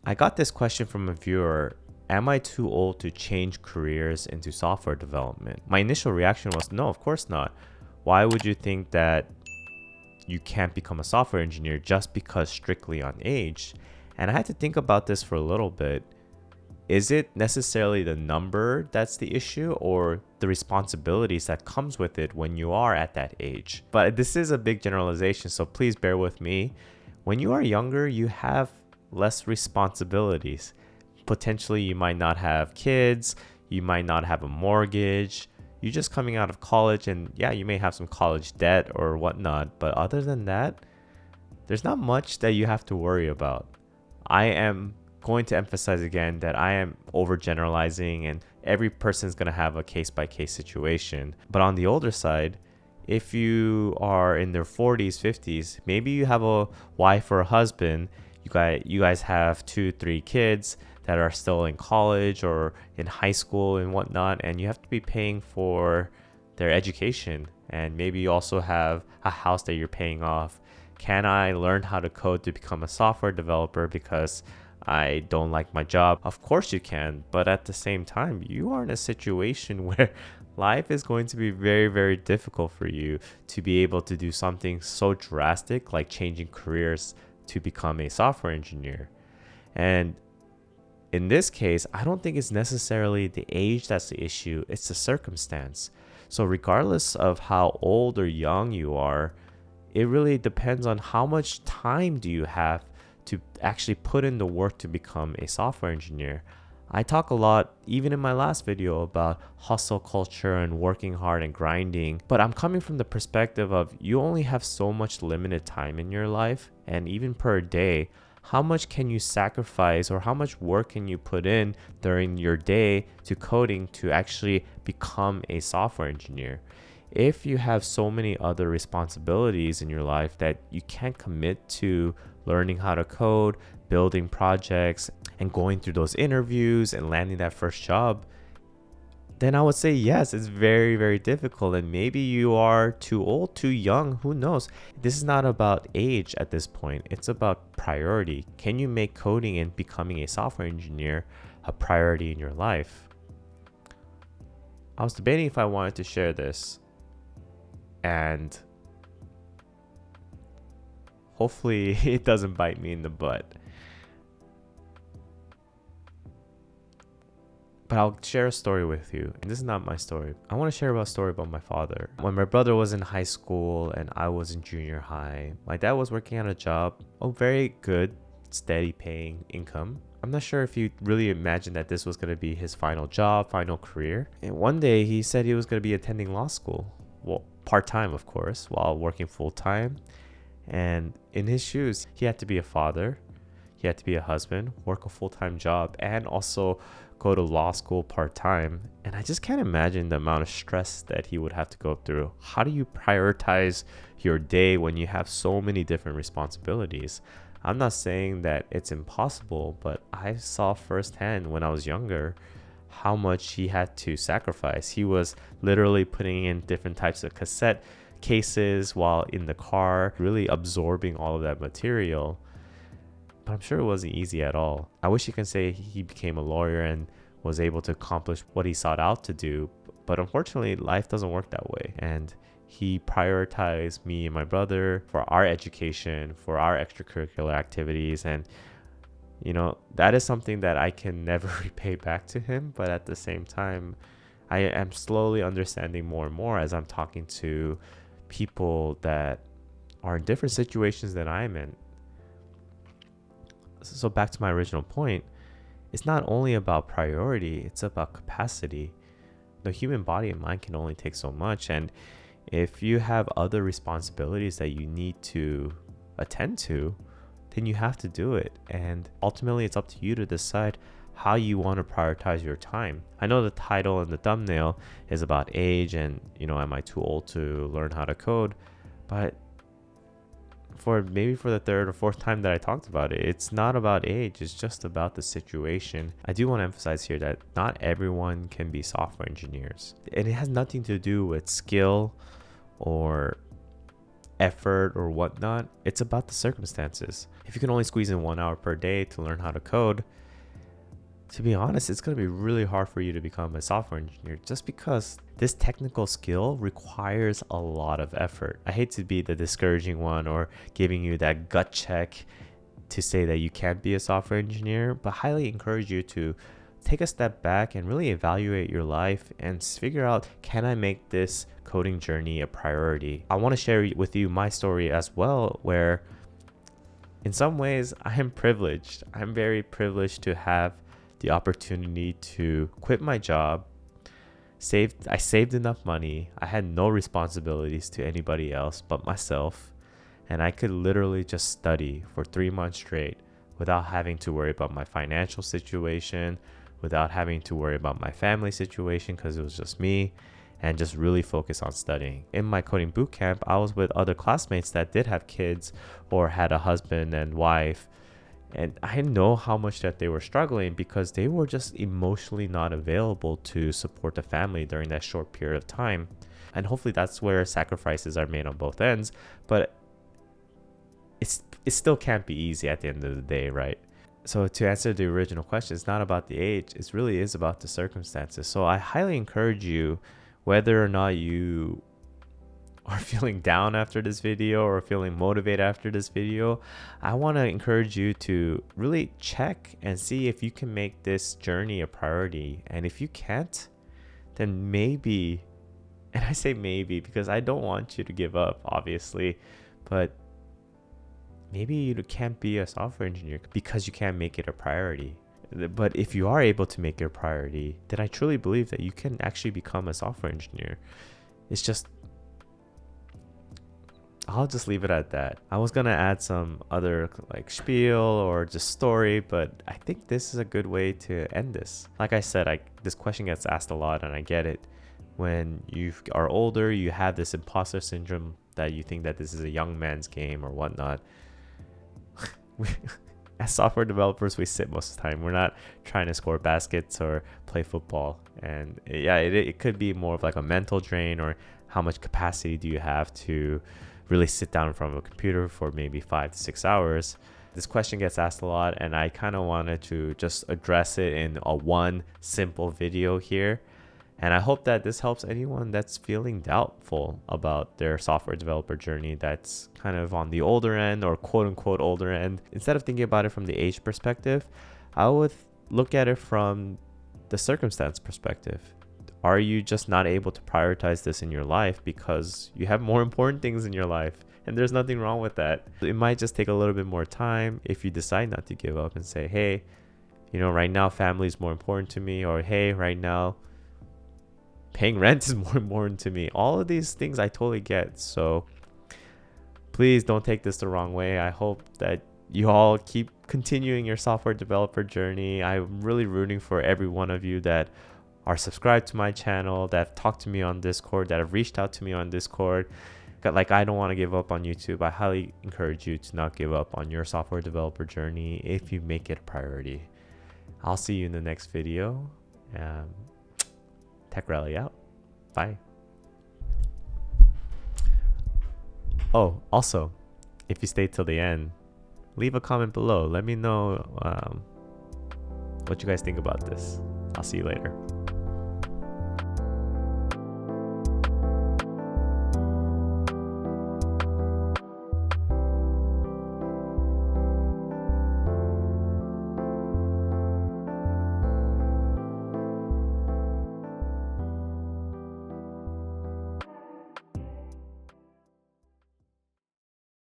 I got this question from a viewer. Am I too old to change careers into software development? My initial reaction was no, of course not. Why would you think that you can't become a software engineer just because strictly on age? And I had to think about this for a little bit. Is it necessarily the number that's the issue, or the responsibilities that comes with it when you are at that age? But this is a big generalization, so please bear with me. When you are younger, you have less responsibilities. Potentially, you might not have kids, you might not have a mortgage. You're just coming out of college, and yeah, you may have some college debt or whatnot. But other than that, there's not much that you have to worry about. I am going to emphasize again that I am overgeneralizing, and every person's going to have a case by case situation. But on the older side, if you are in their 40s, 50s, maybe you have a wife or a husband, you guys have 2, 3 kids that are still in college or in high school and whatnot, and you have to be paying for their education. And maybe you also have a house that you're paying off. Can I learn how to code to become a software developer because I don't like my job? Of course you can, but at the same time, you are in a situation where life is going to be very, very difficult for you to be able to do something so drastic like changing careers to become a software engineer. And in this case, I don't think it's necessarily the age that's the issue, it's the circumstance. So regardless of how old or young you are, it really depends on how much time do you have to actually put in the work to become a software engineer. I talk a lot, even in my last video, about hustle culture and working hard and grinding, but I'm coming from the perspective of you only have so much limited time in your life, and even per day, how much can you sacrifice or how much work can you put in during your day to coding to actually become a software engineer? If you have so many other responsibilities in your life that you can't commit to learning how to code, building projects, and going through those interviews and landing that first job, then I would say yes, it's very, very difficult. And maybe you are too old, too young, who knows? This is not about age at this point. It's about priority. Can you make coding and becoming a software engineer a priority in your life? I was debating if I wanted to share this, and hopefully it doesn't bite me in the butt. But I'll share a story with you. And this is not my story. I want to share a story about my father. When my brother was in high school and I was in junior high, my dad was working at a job, a very good, steady paying income. I'm not sure if he really imagined that this was going to be his final job, final career. And one day he said he was going to be attending law school. Well, part-time, of course, while working full-time. And in his shoes, he had to be a father. He had to be a husband, work a full-time job, and also go to law school part-time. And I just can't imagine the amount of stress that he would have to go through. How do you prioritize your day when you have so many different responsibilities? I'm not saying that it's impossible, but I saw firsthand when I was younger how much he had to sacrifice. He was literally putting in different types of cassette cases while in the car, really absorbing all of that material. But I'm sure it wasn't easy at all. I wish he could say he became a lawyer and was able to accomplish what he sought out to do. But unfortunately, life doesn't work that way. And he prioritized me and my brother for our education, for our extracurricular activities. And, you know, that is something that I can never repay back to him. But at the same time, I am slowly understanding more and more as I'm talking to people that are in different situations than I'm in. So back to my original point, it's not only about priority, it's about capacity. The human body and mind can only take so much. And if you have other responsibilities that you need to attend to, then you have to do it. And ultimately, it's up to you to decide how you want to prioritize your time. I know the title and the thumbnail is about age and, you know, am I too old to learn how to code? But for the third or fourth time that I talked about it, it's not about age, it's just about the situation. I do want to emphasize here that not everyone can be software engineers. And it has nothing to do with skill or effort or whatnot. It's about the circumstances. If you can only squeeze in 1 hour per day to learn how to code, to be honest, it's going to be really hard for you to become a software engineer just because this technical skill requires a lot of effort. I hate to be the discouraging one or giving you that gut check to say that you can't be a software engineer, but highly encourage you to take a step back and really evaluate your life and figure out, can I make this coding journey a priority? I want to share with you my story as well, where in some ways I am privileged. I'm very privileged to have the opportunity to quit my job. I saved enough money. I had no responsibilities to anybody else but myself, and I could literally just study for 3 months straight without having to worry about my financial situation, without having to worry about my family situation, because it was just me, and just really focus on studying. In my coding bootcamp, I was with other classmates that did have kids or had a husband and wife, and I know how much that they were struggling because they were just emotionally not available to support the family during that short period of time. And hopefully that's where sacrifices are made on both ends, but it still can't be easy at the end of the day, right? So to answer the original question, it's not about the age, it really is about the circumstances. So I highly encourage you, whether or not you are feeling down after this video or feeling motivated after this video, I want to encourage you to really check and see if you can make this journey a priority. And if you can't, then maybe, and I say maybe because I don't want you to give up, obviously, but maybe you can't be a software engineer because you can't make it a priority. But if you are able to make it a priority, then I truly believe that you can actually become a software engineer. It's just, I'll just leave it at that. I was gonna add some other like spiel or just story, but I think this is a good way to end this. Like I said, this question gets asked a lot, and I get it. When you are older, you have this imposter syndrome that you think that this is a young man's game or whatnot. As software developers, we sit most of the time. We're not trying to score baskets or play football. And yeah, it could be more of like a mental drain, or how much capacity do you have to really sit down in front of a computer for maybe 5 to 6 hours. This question gets asked a lot, and I kind of wanted to just address it in a one simple video here. And I hope that this helps anyone that's feeling doubtful about their software developer journey, that's kind of on the older end or quote unquote older end. Instead of thinking about it from the age perspective, I would look at it from the circumstance perspective. Are you just not able to prioritize this in your life because you have more important things in your life? And there's nothing wrong with that. It might just take a little bit more time if you decide not to give up and say, hey, right now family is more important to me, or hey, right now paying rent is more important to me. All of these things I totally get. So please don't take this the wrong way. I hope that you all keep continuing your software developer journey. I'm really rooting for every one of you that are subscribed to my channel, that have talked to me on Discord, that have reached out to me on Discord. Like, I don't want to give up on YouTube. I highly encourage you to not give up on your software developer journey if you make it a priority. I'll see you in the next video. Tech Rally out. Bye. Oh, also, if you stayed till the end, leave a comment below. Let me know what you guys think about this. I'll see you later.